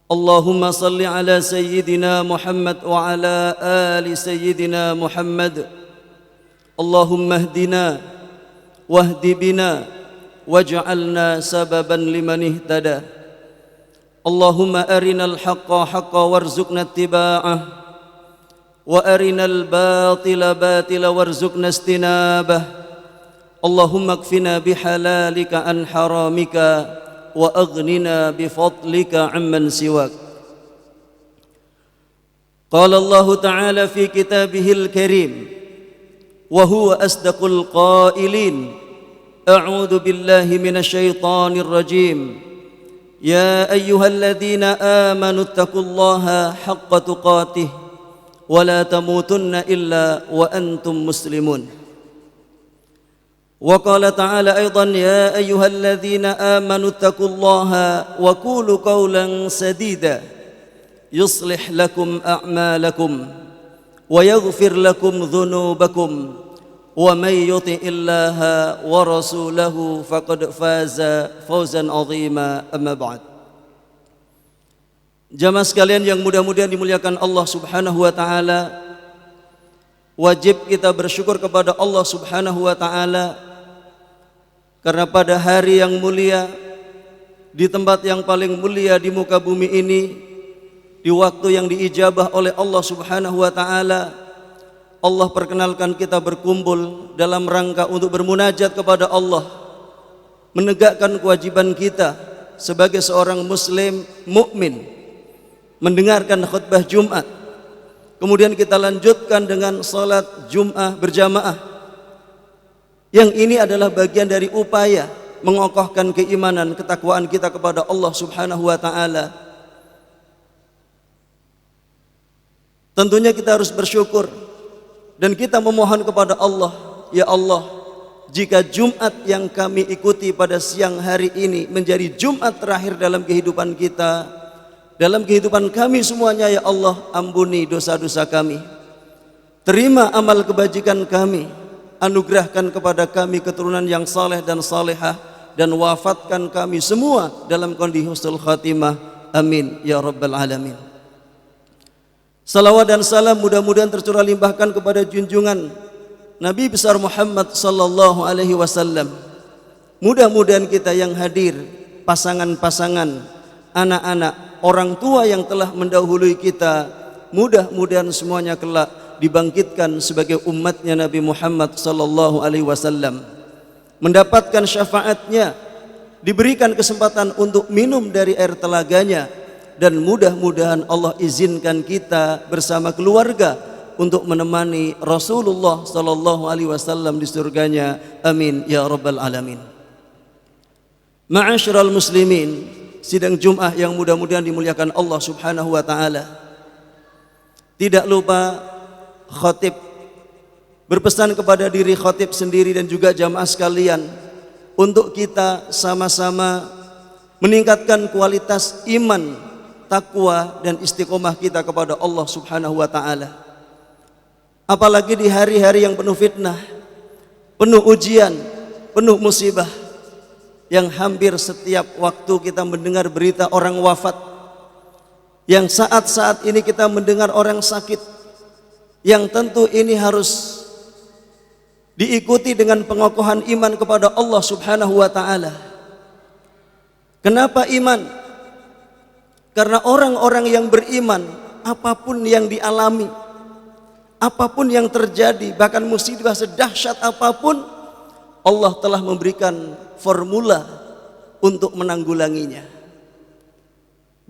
اللهم صل على سيدنا محمد وعلى آل سيدنا محمد. اللهم اهدنا واهد بنا واجعلنا سببا لمن اهتدى. اللهم أرنا الحق حقا وارزقنا اتباعه وأرنا الباطل باطلا وارزقنا اجتنابه. اللهم اكفنا بحلالك عن حرامك وأغننا بفضلك عمن سواك. قال الله تعالى في كتابه الكريم وهو أصدق القائلين: أعوذ بالله من الشيطان الرجيم. يا أيها الذين آمنوا اتقوا الله حق تقاته ولا تموتن إلا وأنتم مسلمون. وقال تعالى أيضا: يا أيها الذين آمنوا اتقوا الله وقولوا قولا سديدا يصلح لكم أعمالكم ويغفر لكم ذنوبكم ومن يطع الله ورسوله فقد فاز فوزا عظيما. أما بعد. Jamaah sekalian yang mudah-mudahan dimuliakan Allah Subhanahu wa taala, wajib kita bersyukur kepada Allah Subhanahu wa taala karena pada hari yang mulia, di tempat yang paling mulia di muka bumi ini, di waktu yang diijabah oleh Allah Subhanahu wa taala, Allah perkenalkan kita berkumpul dalam rangka untuk bermunajat kepada Allah, menegakkan kewajiban kita sebagai seorang muslim mukmin, mendengarkan khutbah Jumat, kemudian kita lanjutkan dengan salat Jumat berjamaah. Yang ini adalah bagian dari upaya mengokohkan keimanan, ketakwaan kita kepada Allah Subhanahu wa taala. Tentunya kita harus bersyukur dan kita memohon kepada Allah, ya Allah, jika Jumat yang kami ikuti pada siang hari ini menjadi Jumat terakhir dalam kehidupan kita, dalam kehidupan kami semuanya, ya Allah, ampuni dosa-dosa kami, terima amal kebajikan kami, anugerahkan kepada kami keturunan yang saleh dan salehah, dan wafatkan kami semua dalam kondisi husnul khatimah. Amin ya rabbal alamin. Salawat dan salam mudah-mudahan tercurah limpahkan kepada junjungan Nabi besar Muhammad sallallahu alaihi wasallam. Mudah-mudahan kita yang hadir, pasangan-pasangan, anak-anak, orang tua yang telah mendahului kita, mudah-mudahan semuanya kelak dibangkitkan sebagai umatnya Nabi Muhammad sallallahu alaihi wasallam, mendapatkan syafaatnya, diberikan kesempatan untuk minum dari air telaganya, dan mudah-mudahan Allah izinkan kita bersama keluarga untuk menemani Rasulullah sallallahu alaihi wasallam di surganya. Amin ya rabbal alamin. Ma'asyiral muslimin, sidang Jumat yang mudah-mudahan dimuliakan Allah Subhanahu wa taala. Tidak lupa khatib berpesan kepada diri khatib sendiri dan juga jamaah sekalian untuk kita sama-sama meningkatkan kualitas iman, takwa dan istiqomah kita kepada Allah Subhanahu wa taala. Apalagi di hari-hari yang penuh fitnah, penuh ujian, penuh musibah, yang hampir setiap waktu kita mendengar berita orang wafat, yang saat-saat ini kita mendengar orang sakit, yang tentu ini harus diikuti dengan pengokohan iman kepada Allah Subhanahu wa taala. Kenapa iman? Karena orang-orang yang beriman, apapun yang dialami, apapun yang terjadi, bahkan musibah sedahsyat apapun, Allah telah memberikan formula untuk menanggulanginya.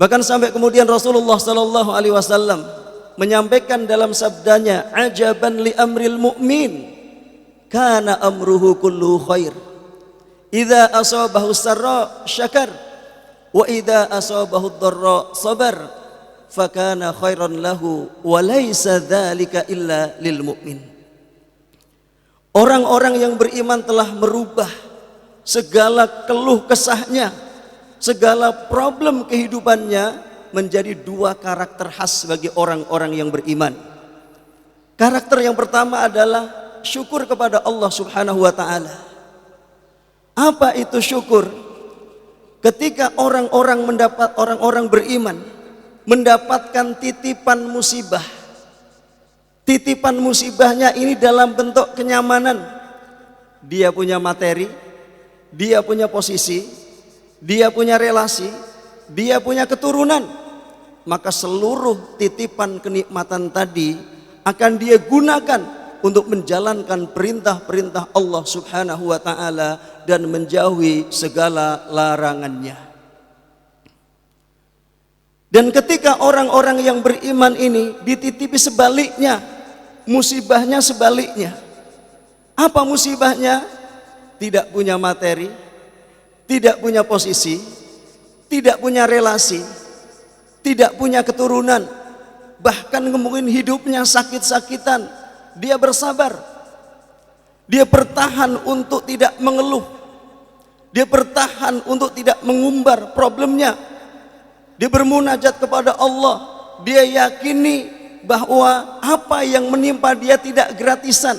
Bahkan sampai kemudian Rasulullah sallallahu alaihi wasallam menyampaikan dalam sabdanya, ajaban li amril mu'min kana amruhu kullu khair idza asabahu sarra syakar wa idza asabahu dharra sabar fakana khairan lahu wa laisa dzalika illa lil mu'min. Orang-orang yang beriman telah merubah segala keluh kesahnya, segala problem kehidupannya menjadi dua karakter khas bagi orang-orang yang beriman. Karakter yang pertama adalah syukur kepada Allah Subhanahu wa taala. Apa itu syukur? Ketika orang-orang beriman mendapatkan titipan musibah. Titipan musibahnya ini dalam bentuk kenyamanan. Dia punya materi, dia punya posisi, dia punya relasi, dia punya keturunan. Maka seluruh titipan kenikmatan tadi akan dia gunakan untuk menjalankan perintah-perintah Allah Subhanahu wa taala dan menjauhi segala larangannya. Dan ketika orang-orang yang beriman ini dititipi sebaliknya, musibahnya sebaliknya. Apa musibahnya? Tidak punya materi, tidak punya posisi, tidak punya relasi, tidak punya keturunan, bahkan mungkin hidupnya sakit-sakitan. Dia bersabar, dia bertahan untuk tidak mengeluh, dia bertahan untuk tidak mengumbar problemnya. Dia bermunajat kepada Allah, dia yakini bahwa apa yang menimpa dia tidak gratisan.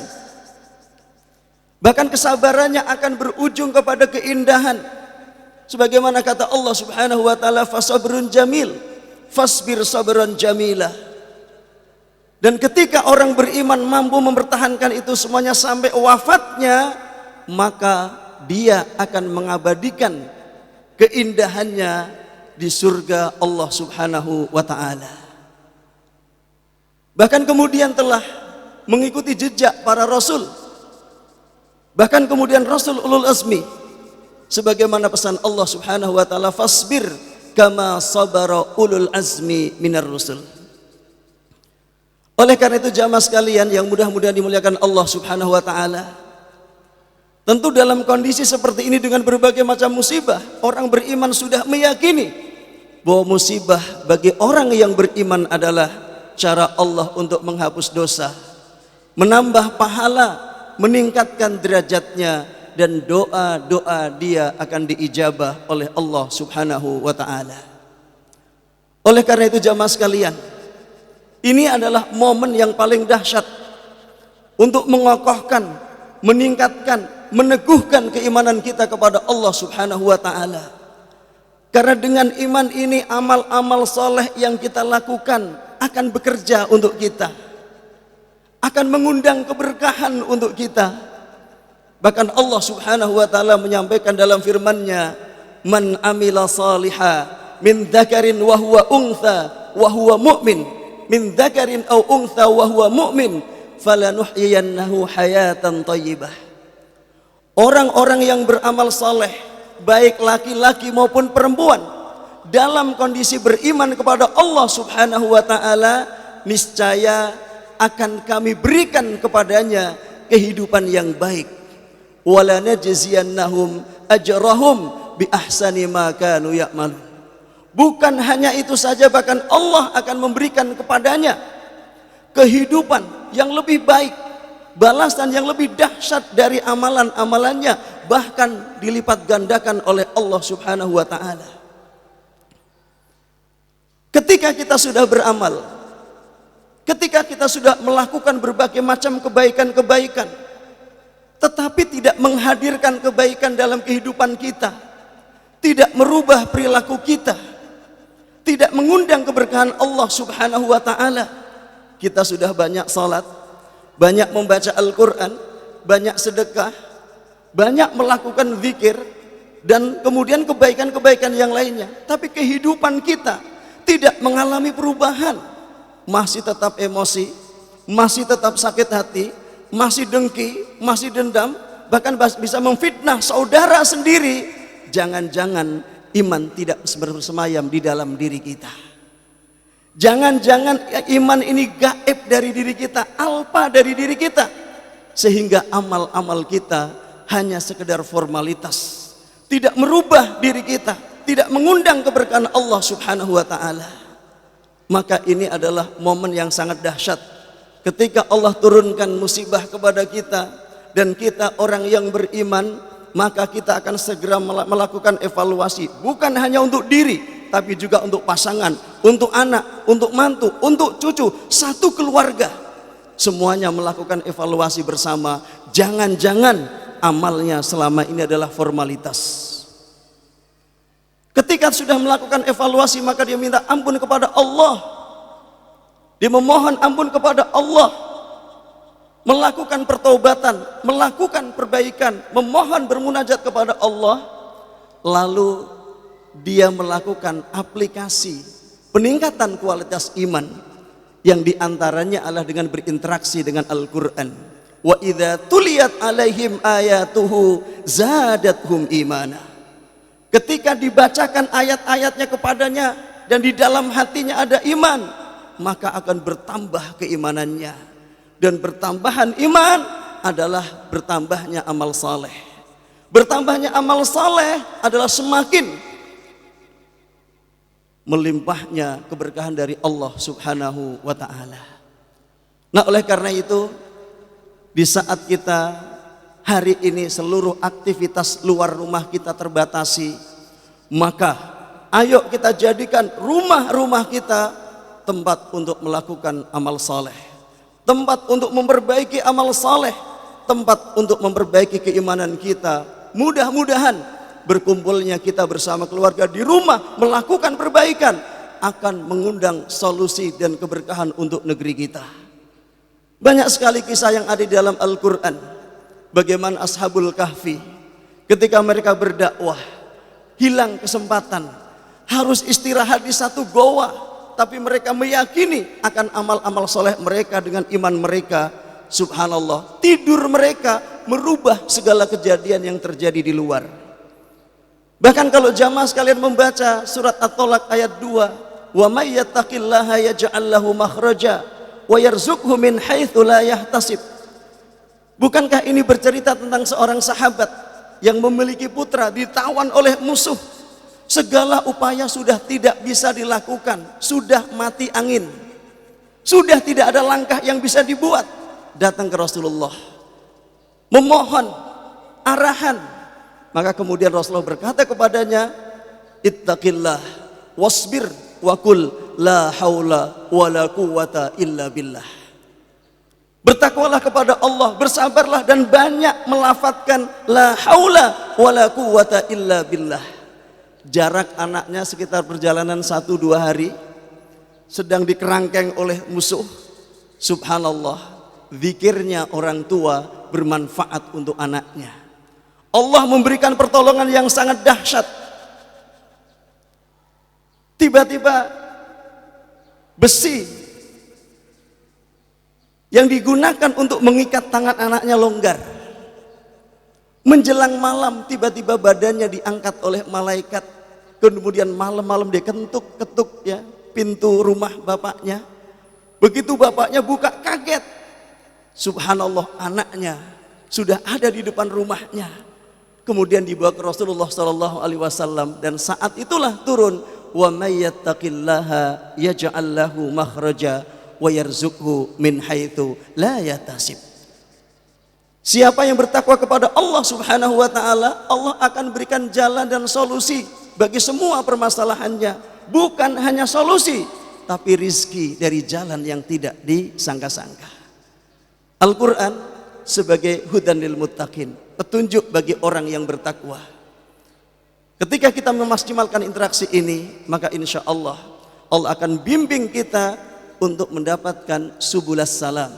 Bahkan kesabarannya akan berujung kepada keindahan. Sebagaimana kata Allah Subhanahu wa taala, fasabrun jamil, fasbir sabran jamila. Dan ketika orang beriman mampu mempertahankan itu semuanya sampai wafatnya, maka dia akan mengabadikan keindahannya di surga Allah Subhanahu wa taala. Bahkan kemudian telah mengikuti jejak para rasul. Bahkan kemudian Rasul Ulul Azmi, sebagaimana pesan Allah Subhanahu wa taala, fasbir kama sabara ulul azmi minar rusul. Oleh karena itu jamaah sekalian yang mudah-mudahan dimuliakan Allah Subhanahu wa taala, tentu dalam kondisi seperti ini dengan berbagai macam musibah, orang beriman sudah meyakini bahwa musibah bagi orang yang beriman adalah cara Allah untuk menghapus dosa, menambah pahala, meningkatkan derajatnya, dan doa-doa dia akan diijabah oleh Allah Subhanahu wa taala. Oleh karena itu jamaah sekalian, ini adalah momen yang paling dahsyat untuk mengokohkan, meningkatkan, meneguhkan keimanan kita kepada Allah Subhanahu wa taala. Karena dengan iman ini amal-amal soleh yang kita lakukan akan bekerja untuk kita, akan mengundang keberkahan untuk kita. Bahkan Allah Subhanahu wa taala menyampaikan dalam firman-Nya, man amila salihah min dzakarin wa huwa untha wa huwa mu'min, min dzakarin aw untha wa huwa mu'min falanuhyiyannahu hayatan thayyibah. Orang-orang yang beramal saleh, baik laki-laki maupun perempuan, dalam kondisi beriman kepada Allah Subhanahu wa taala, niscaya akan kami berikan kepadanya kehidupan yang baik. Wala najziyannahum ajrahum bi ahsani ma kanu ya'malun. Bukan hanya itu saja, bahkan Allah akan memberikan kepadanya kehidupan yang lebih baik, balasan yang lebih dahsyat dari amalan-amalannya, bahkan dilipat gandakan oleh Allah Subhanahu wa taala. Ketika kita sudah beramal, ketika kita sudah melakukan berbagai macam kebaikan-kebaikan, tetapi tidak menghadirkan kebaikan dalam kehidupan kita, tidak merubah perilaku kita, tidak mengundang keberkahan Allah Subhanahu wa taala. Kita sudah banyak salat, banyak membaca Al-Quran, banyak sedekah, banyak melakukan zikir, dan kemudian kebaikan-kebaikan yang lainnya, tapi kehidupan kita tidak mengalami perubahan. Masih tetap emosi, masih tetap sakit hati, masih dengki, masih dendam, bahkan bisa memfitnah saudara sendiri. Jangan-jangan iman tidak bersemayam di dalam diri kita. Jangan-jangan iman ini gaib dari diri kita, alpa dari diri kita, sehingga amal-amal kita hanya sekedar formalitas, tidak merubah diri kita, tidak mengundang keberkahan Allah Subhanahu wa taala. Maka ini adalah momen yang sangat dahsyat ketika Allah turunkan musibah kepada kita, dan kita orang yang beriman, maka kita akan segera melakukan evaluasi, bukan hanya untuk diri, tapi juga untuk pasangan, untuk anak, untuk mantu, untuk cucu, satu keluarga. Semuanya melakukan evaluasi bersama. Jangan-jangan amalnya selama ini adalah formalitas. Ketika sudah melakukan evaluasi, maka dia minta ampun kepada Allah. Dia memohon ampun kepada Allah, melakukan pertaubatan, melakukan perbaikan, memohon bermunajat kepada Allah. Lalu dia melakukan aplikasi peningkatan kualitas iman, yang diantaranya adalah dengan berinteraksi dengan Al-Quran. Wa idza tuliyat alaihim ayatuhu zadathum imana. Ketika dibacakan ayat-ayatnya kepadanya dan di dalam hatinya ada iman, maka akan bertambah keimanannya. Dan bertambahan iman adalah bertambahnya amal saleh. Bertambahnya amal saleh adalah semakin melimpahnya keberkahan dari Allah Subhanahu wa ta'ala. Nah, oleh karena itu, di saat kita hari ini seluruh aktivitas luar rumah kita terbatasi, maka ayo kita jadikan rumah-rumah kita tempat untuk melakukan amal saleh, tempat untuk memperbaiki amal saleh, tempat untuk memperbaiki keimanan kita. Mudah-mudahan berkumpulnya kita bersama keluarga di rumah melakukan perbaikan akan mengundang solusi dan keberkahan untuk negeri kita. Banyak sekali kisah yang ada di dalam Al-Quran. Bagaimana Ashabul Kahfi ketika mereka berdakwah, hilang kesempatan, harus istirahat di satu goa, tapi mereka meyakini akan amal-amal soleh mereka dengan iman mereka. Subhanallah, tidur mereka merubah segala kejadian yang terjadi di luar. Bahkan kalau jamaah sekalian membaca surat At-Tolak ayat 2, wa may yattaqillaha yaj'al lahu makhraja wa yarzuqhu min haitsu la yahtasib. Bukankah ini bercerita tentang seorang sahabat yang memiliki putra ditawan oleh musuh, segala upaya sudah tidak bisa dilakukan, sudah mati angin, sudah tidak ada langkah yang bisa dibuat, datang ke Rasulullah memohon arahan. Maka kemudian Rasulullah berkata kepadanya, ittaqillah wasbir wa qul la haula wala quwwata illa billah. Bertakwalah kepada Allah, bersabarlah dan banyak melafadzkan la haula wala quwwata illa billah. Jarak anaknya sekitar perjalanan 1-2 hari, sedang dikerangkeng oleh musuh. Subhanallah, zikirnya orang tua bermanfaat untuk anaknya. Allah memberikan pertolongan yang sangat dahsyat. Tiba-tiba besi yang digunakan untuk mengikat tangan anaknya longgar. Menjelang malam tiba-tiba badannya diangkat oleh malaikat. Kemudian malam-malam dia ketuk-ketuk ya pintu rumah bapaknya. Begitu bapaknya buka, kaget. Subhanallah, anaknya sudah ada di depan rumahnya. Kemudian dibawa ke Rasulullah SAW dan saat itulah turun wa may yattaqillaha yaj'al lahu makhraja wa yarzuqhu min haitsu la yahtasib. Siapa yang bertakwa kepada Allah Subhanahu wa taala, Allah akan berikan jalan dan solusi bagi semua permasalahannya. Bukan hanya solusi, tapi rizki dari jalan yang tidak disangka-sangka. Al-Quran sebagai hudan lil muttaqin, petunjuk bagi orang yang bertakwa. Ketika kita memaksimalkan interaksi ini, maka insya Allah Allah akan bimbing kita untuk mendapatkan subulas salam,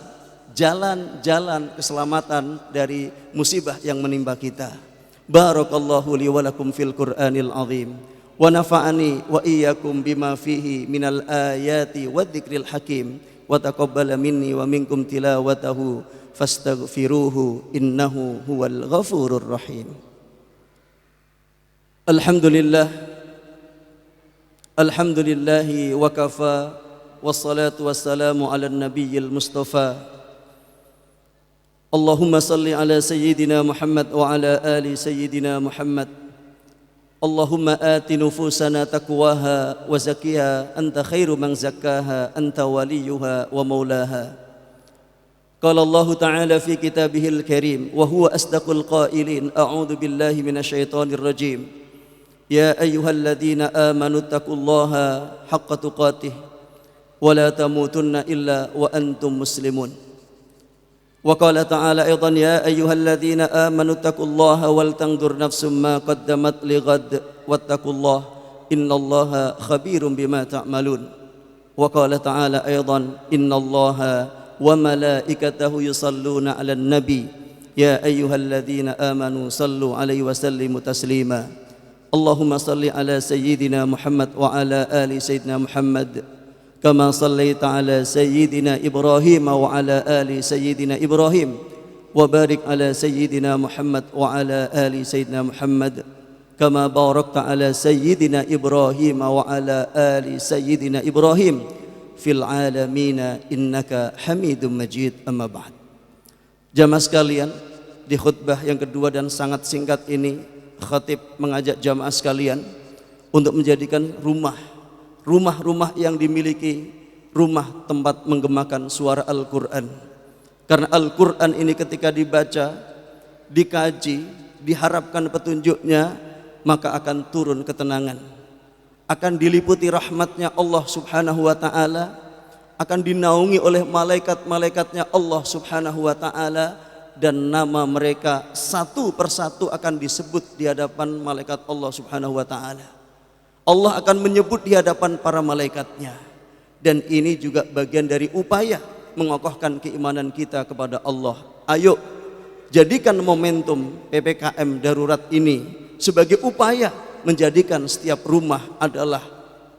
jalan-jalan keselamatan dari musibah yang menimpa kita. Barakallahu li wa lakum fil Qur'anil azim wa nafa'ani wa iyyakum bima fihi minal ayati wadh-dhikril hakim wa taqabbala minni wa minkum tilawatahu fastaghfiruhu innahu huwal ghafurur rahim. Alhamdulillah, alhamdulillahi wa kafa, wassalatu wassalamu ala nabiyyil mustafa. Allahumma salli ala sayyidina Muhammad wa ala ali sayyidina Muhammad. Allahumma ati nufusana taqwaha wa zakiha anta khairu man zakkaha anta waliyuha wa maulaha. Qala Allah Ta'ala fi kitabihil karim wa huwa asdaqul qailin, a'udzu billahi minasyaitonir rajim. Ya ayyuhalladzina amanu taqullaha haqqa tuqatih wa la tamutunna illa wa antum muslimun. Wa qala ta'ala aidan ya ayyuhalladzina amanu taqullaha wal tanzur nafsum ma qaddamat lighad wattaqullaha innallaha khabirum bima ta'malun. Wa qala ta'ala aidan innallaha wa malaikatahu yusalluna 'alan nabi ya ayyuhalladzina amanu sallu 'alaihi wa sallimu taslima. Allahumma salli ala sayyidina Muhammad wa ala ali sayyidina Muhammad kama sallaita ala sayyidina Ibrahim wa ala ali sayyidina Ibrahim wa barik ala sayyidina Muhammad wa ala ali sayyidina Muhammad kama barakta ala sayyidina Ibrahim wa ala ali sayyidina Ibrahim fil alamina innaka Hamidum Majid. Amma ba'd. Jamaah sekalian, di khutbah yang kedua dan sangat singkat ini, khatib mengajak jamaah sekalian untuk menjadikan rumah-rumah yang dimiliki rumah tempat menggemakan suara Al-Quran. Karena Al-Quran ini ketika dibaca, dikaji, diharapkan petunjuknya, maka akan turun ketenangan, akan diliputi rahmatnya Allah subhanahu wa ta'ala, akan dinaungi oleh malaikat-malaikatnya Allah subhanahu wa ta'ala, dan nama mereka satu persatu akan disebut di hadapan malaikat Allah subhanahu wa ta'ala. Allah akan menyebut di hadapan para malaikatnya, dan ini juga bagian dari upaya mengokohkan keimanan kita kepada Allah. Ayo jadikan momentum PPKM darurat ini sebagai upaya menjadikan setiap rumah adalah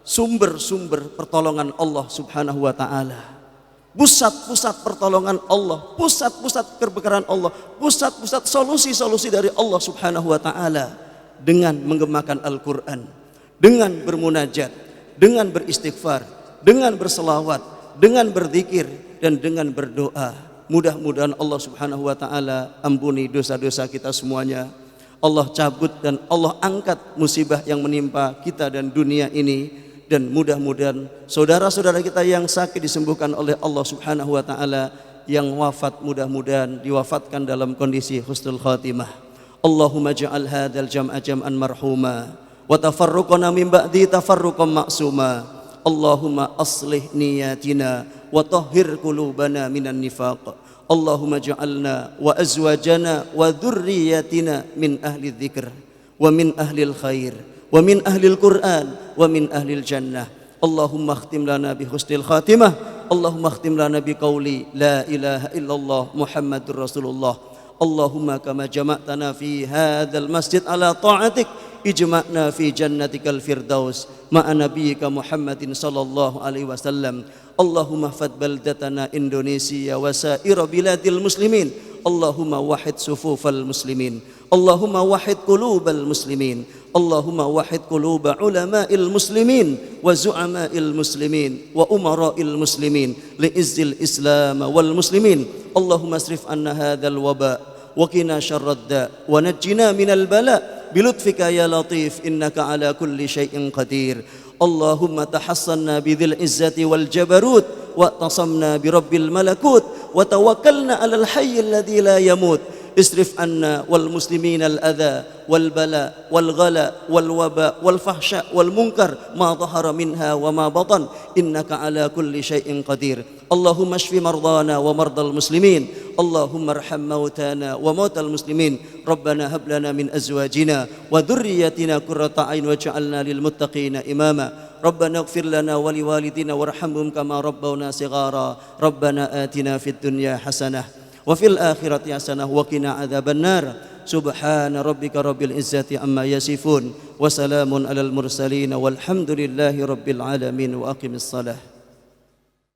sumber-sumber pertolongan Allah subhanahu wa ta'ala, pusat-pusat pertolongan Allah, pusat-pusat keberkahan Allah, pusat-pusat solusi-solusi dari Allah subhanahu wa ta'ala. Dengan menggemakan Al-Quran, dengan bermunajat, dengan beristighfar, dengan berselawat, dengan berzikir, dan dengan berdoa. Mudah-mudahan Allah subhanahu wa ta'ala ampuni dosa-dosa kita semuanya. Allah cabut dan Allah angkat musibah yang menimpa kita dan dunia ini, dan mudah-mudahan saudara-saudara kita yang sakit disembuhkan oleh Allah subhanahu wa ta'ala, yang wafat mudah-mudahan diwafatkan dalam kondisi husnul khatimah. Allahumma ja'al hadzal jam'a jam'an marhuma wa tafarruqana min ba'di tafarruqan ma'suma. Allahumma aslih niyatina wa tahhir qulubana minan nifaq. Allahumma ja'alna wa azwajana wa dhurriyyatina min ahli dzikr wa min ahli khair wa min ahli al-Qur'an wa min ahli al-jannah. Allahumma khtim lana bi husnil khatimah. Allahumma khtim lana bi qawli la ilaha illallah Muhammadur Rasulullah. Allahumma kama jama'tana fi hadzal masjid ala ta'atik ijma'na fi jannatikal firdaus ma'a nabiyyika Muhammadin sallallahu alaihi wasallam. Allahumma fad baldatana Indonesia wa sa'ira biladil muslimin. Allahumma wahid sufufal muslimin. Allahumma wahid qulubal muslimin. Allahumma wahid quluba ulama'il muslimin wa zu'ama'il muslimin wa umara'il muslimin li'izzil islam wal muslimin. Allahumma asrif anna hadzal waba wa qina syarrad da wa najjina minal bala bilutfika ya latif innaka ala kulli syai'in qadir. Allahumma tahassanna bidhil izzati wal jabarut wa tasamna birabbil malakut wa tawakkalna alal hayyil ladzi la yamut. Isrif anna wal muslimina al adha wal bala wal ghala wal waba wal fahsya wal munkar ma dhahara minha wa ma batan innaka ala kulli syai'in qadir. Allahumma shfi mardana wa mardal muslimin. Allahumma arham mautana wa mautal muslimin. Rabbana hab lana min azwajina wa dhurriyyatina qurrata a'yun waj'alna lil muttaqina imama. Rabbana ighfir lana wa liwalidina warhamhum kama rabbawna shighara. Rabbana atina fid dunya hasanah wa fil akhirati hasanah wa qina adzaban nar. Subhana rabbika rabbil izzati amma yasifun wa salamun alal mursalin walhamdulillahi rabbil alamin wa aqimis salah.